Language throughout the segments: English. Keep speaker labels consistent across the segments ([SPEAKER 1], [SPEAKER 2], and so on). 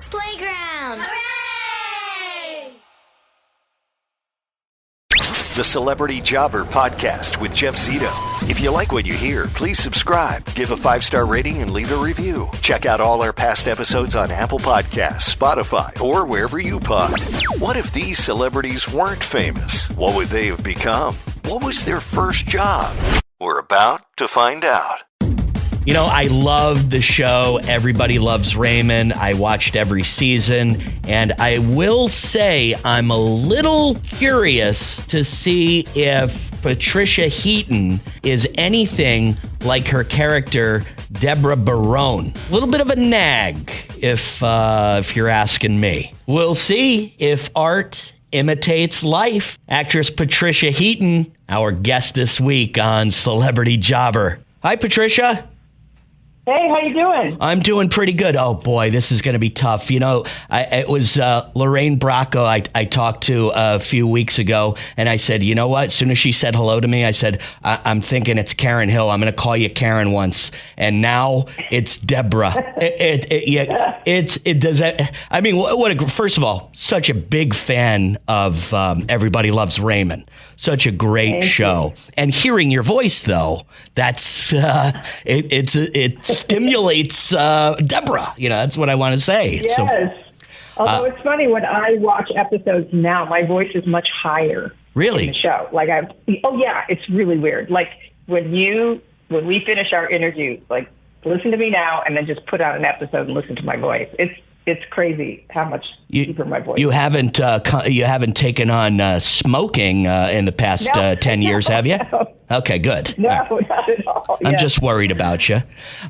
[SPEAKER 1] Mom's Playground. Hooray!
[SPEAKER 2] The Celebrity Jobber Podcast with Jeff Zito. If you like what you hear, please subscribe, give a 5-star rating, and leave a review. Check out all our past episodes on Apple Podcasts, Spotify, or wherever you pod. What if these celebrities weren't famous? What would they have become? What was their first job? We're about to find out.
[SPEAKER 3] You know, I love the show. Everybody Loves Raymond. I watched every season, and I will say I'm a little curious to see if Patricia Heaton is anything like her character, Deborah Barone. A little bit of a nag, if you're asking me. We'll see if art imitates life. Actress Patricia Heaton, our guest this week on Celebrity Jobber. Hi, Patricia.
[SPEAKER 4] Hey, how you doing?
[SPEAKER 3] I'm doing pretty good. Oh, boy, this is going to be tough. You know, it was Lorraine Bracco I talked to a few weeks ago, and I said, you know what? As soon as she said hello to me, I said, I'm thinking it's Karen Hill. I'm going to call you Karen once. And now it's Deborah. It does that. I mean, first of all, such a big fan of Everybody Loves Raymond. Such a great show. And hearing your voice, though, that's it stimulates Deborah. You know, that's what I want to say.
[SPEAKER 4] Yes. Although it's funny, when I watch episodes now, my voice is much higher.
[SPEAKER 3] Really?
[SPEAKER 4] In the show. It's really weird. Like when we finish our interview, like listen to me now and then just put out an episode and listen to my voice. It's crazy how much deeper my voice.
[SPEAKER 3] You haven't taken on smoking in the past 10 years, have you?
[SPEAKER 4] No.
[SPEAKER 3] Okay, good.
[SPEAKER 4] No, not at all.
[SPEAKER 3] I'm just worried about you.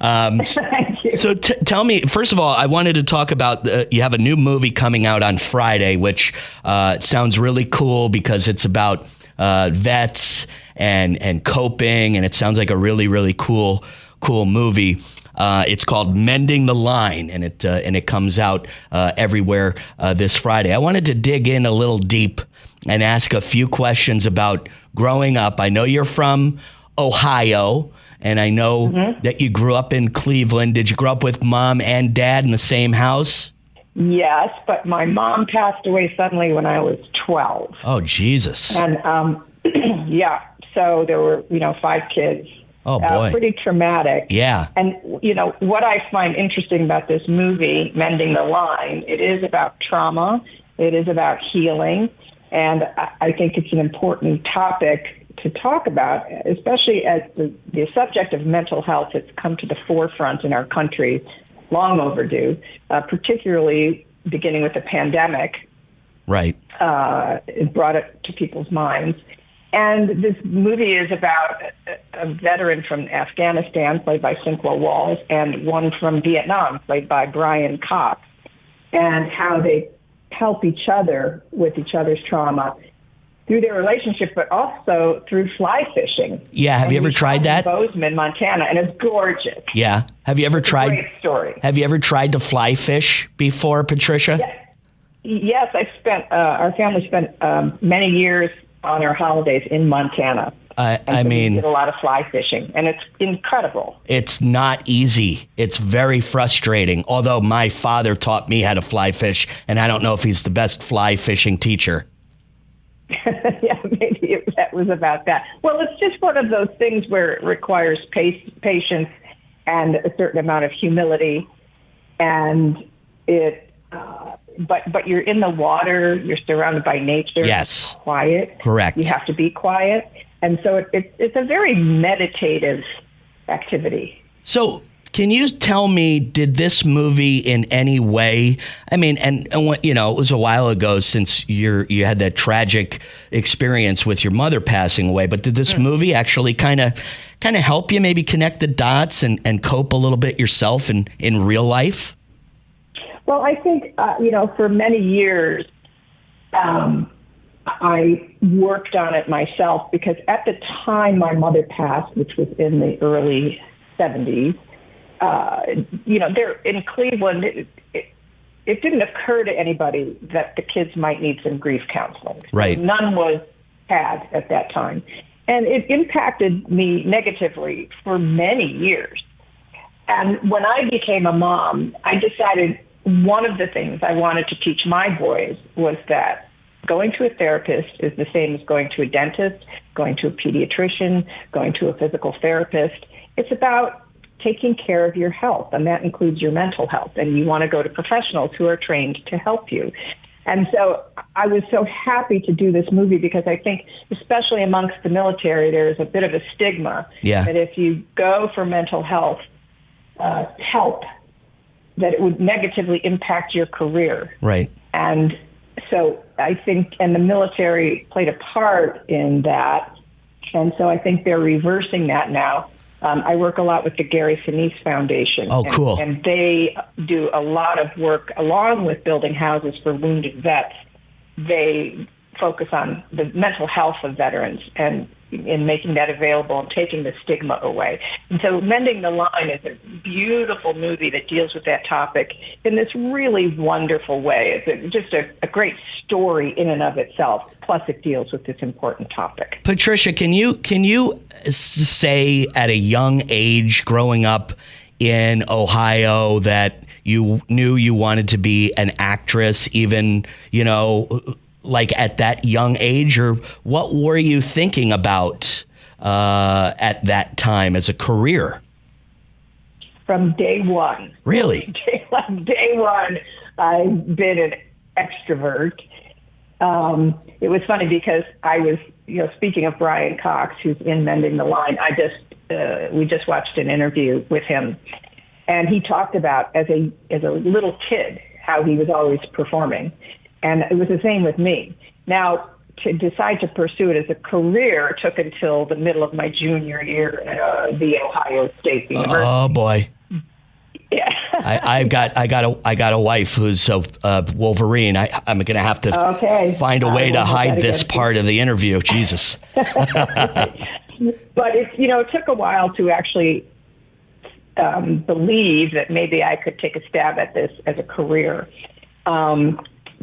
[SPEAKER 4] Thank you.
[SPEAKER 3] So tell me, first of all, I wanted to talk about, you have a new movie coming out on Friday, which sounds really cool because it's about vets and coping, and it sounds like a really, really cool movie. It's called Mending the Line, and it comes out everywhere this Friday. I wanted to dig in a little deep and ask a few questions about growing up. I know you're from Ohio, and I know that you grew up in Cleveland. Did you grow up with mom and dad in the same house?
[SPEAKER 4] Yes, but my mom passed away suddenly when I was 12.
[SPEAKER 3] Oh, Jesus.
[SPEAKER 4] And so there were 5 kids.
[SPEAKER 3] Oh, boy.
[SPEAKER 4] Pretty traumatic.
[SPEAKER 3] Yeah.
[SPEAKER 4] And, what I find interesting about this movie, Mending the Line, it is about trauma. It is about healing. And I think it's an important topic to talk about, especially as the subject of mental health has come to the forefront in our country, long overdue, particularly beginning with the pandemic.
[SPEAKER 3] Right.
[SPEAKER 4] It brought it to people's minds. And this movie is about a veteran from Afghanistan, played by Sinqua Walls, and one from Vietnam, played by Brian Cox, and how they help each other with each other's trauma through their relationship, but also through fly fishing.
[SPEAKER 3] Yeah, have you ever tried that?
[SPEAKER 4] Bozeman, Montana, and it's gorgeous.
[SPEAKER 3] Yeah. Have you ever tried?
[SPEAKER 4] Great story.
[SPEAKER 3] Have you ever tried to fly fish before, Patricia?
[SPEAKER 4] Yes, our family spent many years on our holidays in Montana.
[SPEAKER 3] I mean,
[SPEAKER 4] we did a lot of fly fishing, and it's incredible.
[SPEAKER 3] It's not easy. It's very frustrating. Although my father taught me how to fly fish, and I don't know if he's the best fly fishing teacher.
[SPEAKER 4] Yeah, maybe that was about that. Well, it's just one of those things where it requires patience and a certain amount of humility, and But you're in the water, you're surrounded by nature.
[SPEAKER 3] Yes.
[SPEAKER 4] Quiet.
[SPEAKER 3] Correct.
[SPEAKER 4] You have to be quiet. And so it's a very meditative activity.
[SPEAKER 3] So can you tell me, did this movie in any way, I mean, and it was a while ago since you had that tragic experience with your mother passing away, but did this movie actually kind of help you maybe connect the dots and cope a little bit yourself in real life?
[SPEAKER 4] Well, I think, for many years, I worked on it myself because at the time my mother passed, which was in the early 70s, there in Cleveland, it didn't occur to anybody that the kids might need some grief counseling.
[SPEAKER 3] Right.
[SPEAKER 4] None was had at that time. And it impacted me negatively for many years. And when I became a mom, I decided one of the things I wanted to teach my boys was that going to a therapist is the same as going to a dentist, going to a pediatrician, going to a physical therapist. It's about taking care of your health, and that includes your mental health. And you want to go to professionals who are trained to help you. And so I was so happy to do this movie because I think, especially amongst the military, there's a bit of a stigma that if you go for mental health help, that it would negatively impact your career.
[SPEAKER 3] Right.
[SPEAKER 4] And so I think, and the military played a part in that. And so I think they're reversing that now. I work a lot with the Gary Sinise Foundation.
[SPEAKER 3] Oh, cool.
[SPEAKER 4] And they do a lot of work along with building houses for wounded vets. They focus on the mental health of veterans and in making that available and taking the stigma away. And so Mending the Line is a beautiful movie that deals with that topic in this really wonderful way. It's just a great story in and of itself. Plus, it deals with this important topic.
[SPEAKER 3] Patricia, can you say at a young age growing up in Ohio that you knew you wanted to be an actress, even, like at that young age, or what were you thinking about at that time as a career?
[SPEAKER 4] From day one.
[SPEAKER 3] Really?
[SPEAKER 4] Day one, I've been an extrovert. It was funny because I was, speaking of Brian Cox, who's in Mending the Line, we just watched an interview with him, and he talked about as a little kid how he was always performing. And it was the same with me. Now, to decide to pursue it as a career took until the middle of my junior year at the Ohio State University.
[SPEAKER 3] Oh boy!
[SPEAKER 4] Yeah,
[SPEAKER 3] I got a wife who's a Wolverine. I'm going to have to find a way to hide this part of the interview. Jesus.
[SPEAKER 4] But it took a while to actually believe that maybe I could take a stab at this as a career.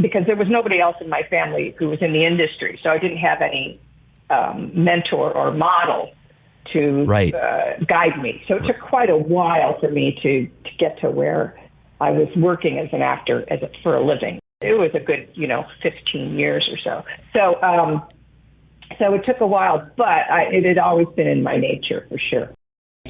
[SPEAKER 4] Because there was nobody else in my family who was in the industry. So I didn't have any mentor or model to guide me. So it took quite a while for me to get to where I was working as an actor for a living. It was a good, 15 years or so. So it took a while, but it had always been in my nature for sure.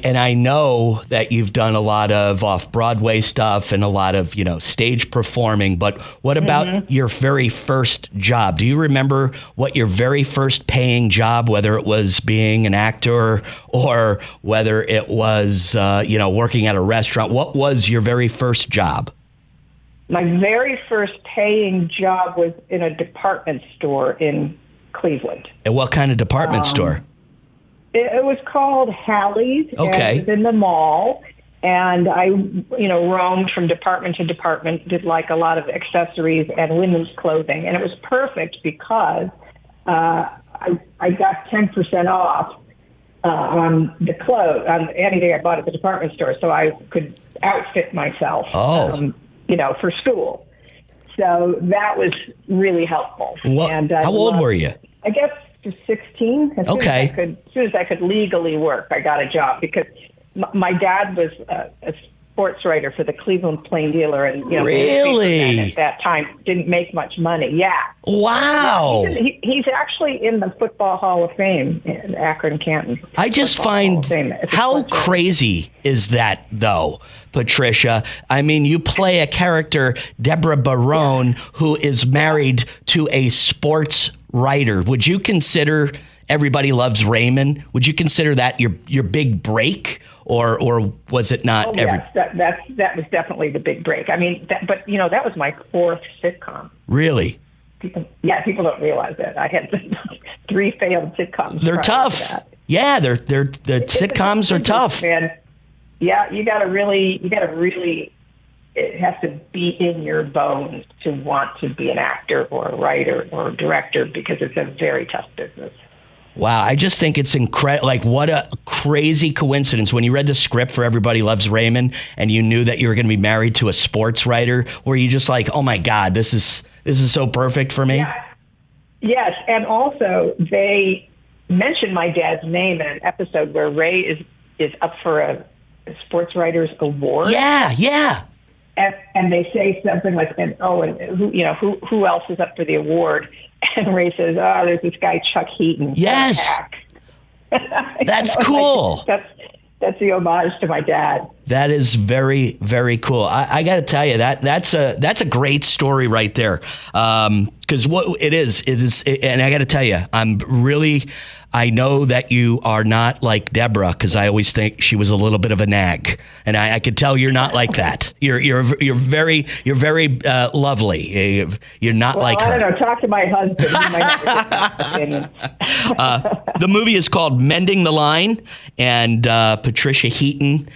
[SPEAKER 3] And I know that you've done a lot of off-Broadway stuff and a lot of, stage performing, but what about your very first job? Do you remember what your very first paying job, whether it was being an actor or whether it was, working at a restaurant? What was your very first job?
[SPEAKER 4] My very first paying job was in a department store in Cleveland.
[SPEAKER 3] And what kind of department store?
[SPEAKER 4] It was called Hallie's.
[SPEAKER 3] Okay.
[SPEAKER 4] It was in the mall. And I, roamed from department to department, did like a lot of accessories and women's clothing. And it was perfect because I got 10% off on the clothes, on anything I bought at the department store. So I could outfit myself, for school. So that was really helpful.
[SPEAKER 3] How old were you?
[SPEAKER 4] I guess 16. As soon as I could legally work, I got a job because my dad was a sports writer for the Cleveland Plain Dealer, and
[SPEAKER 3] really
[SPEAKER 4] at that time didn't make much money. Yeah.
[SPEAKER 3] Wow.
[SPEAKER 4] He's actually in the Football Hall of Fame in Akron, Canton.
[SPEAKER 3] I just find how crazy is that, though, Patricia? I mean, you play a character, Deborah Barone, who is married to a sports writer. Would you consider Everybody Loves Raymond? Would you consider that your big break, or was it not?
[SPEAKER 4] Yes, that was definitely the big break. I mean, that was my fourth sitcom.
[SPEAKER 3] Really?
[SPEAKER 4] People don't realize that I had 3 failed sitcoms.
[SPEAKER 3] They're tough. Yeah, the sitcoms are tough,
[SPEAKER 4] man. Yeah, you got to really. It has to be in your bones to want to be an actor or a writer or a director because it's a very tough business.
[SPEAKER 3] Wow, I just think it's incredible. Like, what a crazy coincidence. When you read the script for Everybody Loves Raymond and you knew that you were going to be married to a sports writer, were you just like, oh my God, this is so perfect for me?
[SPEAKER 4] Yeah. Yes, and also they mentioned my dad's name in an episode where Ray is up for a sports writers award.
[SPEAKER 3] Yeah.
[SPEAKER 4] and they say something like, and who else is up for the award? And Ray says, oh, there's this guy, Chuck Heaton.
[SPEAKER 3] Yes. That's cool.
[SPEAKER 4] That's the homage to my dad.
[SPEAKER 3] That is very, very cool. I got to tell you that's a great story right there. Because what it is, and I got to tell you, I know that you are not like Deborah, because I always think she was a little bit of a nag, and I could tell you're not like that. You're very lovely. You're not like her.
[SPEAKER 4] I don't know. Talk to my husband. He might have a different opinion.
[SPEAKER 3] The movie is called Mending the Line, and Patricia Heaton,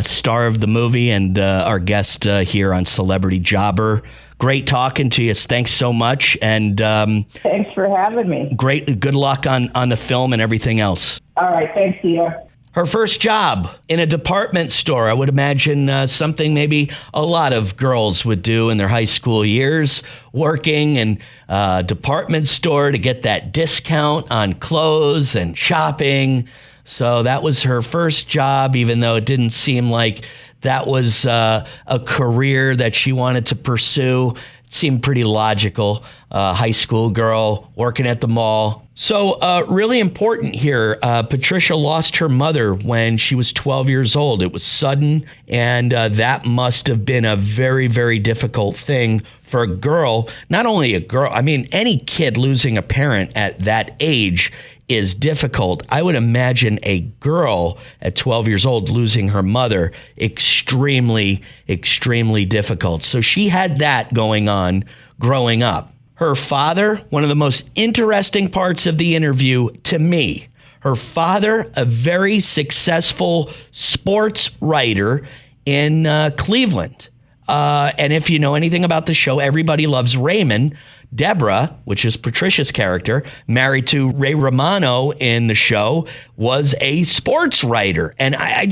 [SPEAKER 3] star of the movie, and our guest here on Celebrity Jobber. Great talking to you. Thanks so much. And
[SPEAKER 4] thanks for having me.
[SPEAKER 3] Good luck on the film and everything else.
[SPEAKER 4] All right. Thanks, Tia.
[SPEAKER 3] Her first job in a department store. I would imagine something maybe a lot of girls would do in their high school years, working in a department store to get that discount on clothes and shopping. So that was her first job, even though it didn't seem like that was a career that she wanted to pursue. It seemed pretty logical. High school girl working at the mall. So really important here. Patricia lost her mother when she was 12 years old. It was sudden, and that must have been a very, very difficult thing for a girl. Not only a girl, I mean, any kid losing a parent at that age is difficult. I would imagine a girl at 12 years old losing her mother, extremely, extremely difficult. So she had that going on growing up. Her father, one of the most interesting parts of the interview to me, her father, a very successful sports writer in Cleveland. And if you know anything about the show, Everybody Loves Raymond, Deborah, which is Patricia's character, married to Ray Romano in the show, was a sports writer. And I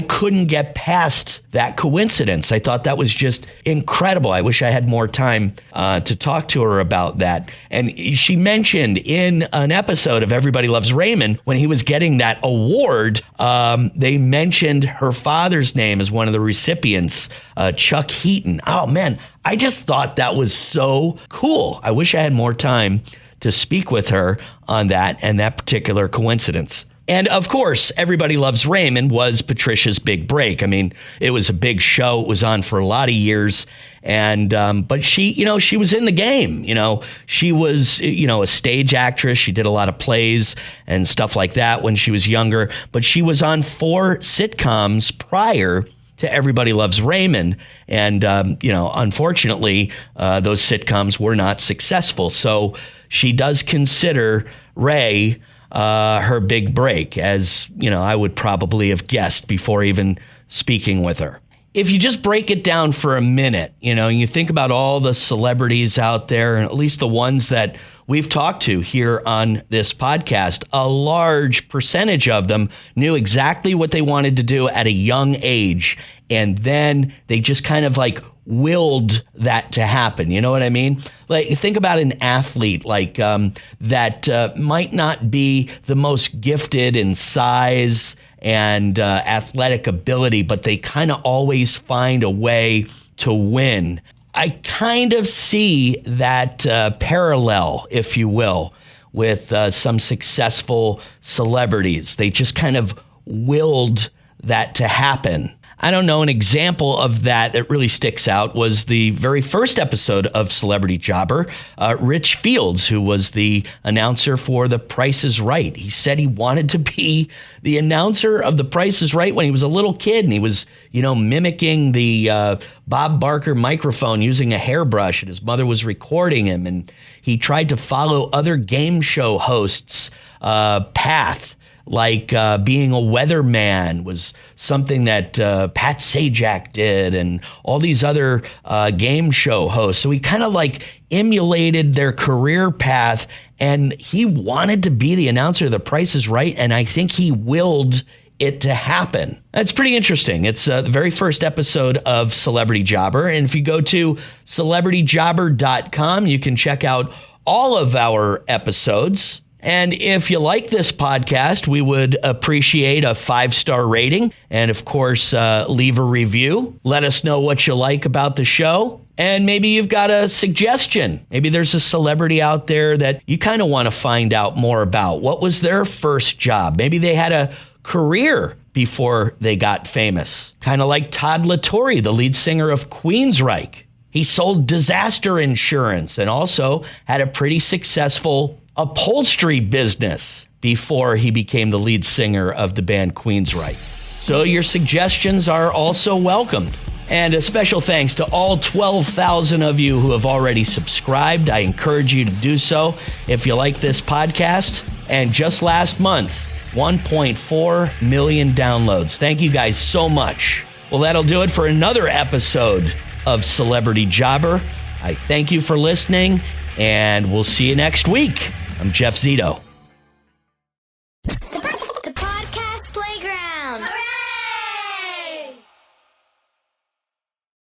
[SPEAKER 3] couldn't get past that coincidence. I thought that was just incredible. I wish I had more time to talk to her about that. And she mentioned in an episode of Everybody Loves Raymond, when he was getting that award, they mentioned her father's name as one of the recipients, Chuck Heaton. Oh, man, I just thought that was so cool. I wish I had more time to speak with her on that and that particular coincidence. And of course, Everybody Loves Raymond was Patricia's big break. I mean, it was a big show. It was on for a lot of years. And but she was in the game. She was, a stage actress. She did a lot of plays and stuff like that when she was younger. But she was on 4 sitcoms prior to Everybody Loves Raymond. And, unfortunately, those sitcoms were not successful. So she does consider Ray her big break, as, I would probably have guessed before even speaking with her. If you just break it down for a minute, you think about all the celebrities out there, and at least the ones that we've talked to here on this podcast, a large percentage of them knew exactly what they wanted to do at a young age. And then they just kind of willed that to happen. You know what I mean? Like, think about an athlete that might not be the most gifted in size and athletic ability, but they kind of always find a way to win. I kind of see that parallel, if you will, with some successful celebrities. They just kind of willed that to happen. I don't know, an example of that really sticks out was the very first episode of Celebrity Jobber. Rich Fields, who was the announcer for The Price is Right. He said he wanted to be the announcer of The Price is Right when he was a little kid, and he was, mimicking the Bob Barker microphone using a hairbrush, and his mother was recording him, and he tried to follow other game show hosts' path. Like being a weatherman was something that Pat Sajak did, and all these other game show hosts. So he kind of emulated their career path, and he wanted to be the announcer of The Price is Right, and I think he willed it to happen. That's pretty interesting. It's the very first episode of Celebrity Jobber, and if you go to celebrityjobber.com, you can check out all of our episodes. And if you like this podcast, we would appreciate a 5-star rating. And of course, leave a review. Let us know what you like about the show. And maybe you've got a suggestion. Maybe there's a celebrity out there that you kind of want to find out more about. What was their first job? Maybe they had a career before they got famous. Kind of like Todd La Torre, the lead singer of Queensryche. He sold disaster insurance and also had a pretty successful upholstery business before he became the lead singer of the band Queensryche. So your suggestions are also welcomed. And a special thanks to all 12,000 of you who have already subscribed. I encourage you to do so if you like this podcast. And just last month, 1.4 million downloads. Thank you guys so much. Well, that'll do it for another episode of Celebrity Jobber. I thank you for listening, and we'll see you next week. I'm Jeff Zito.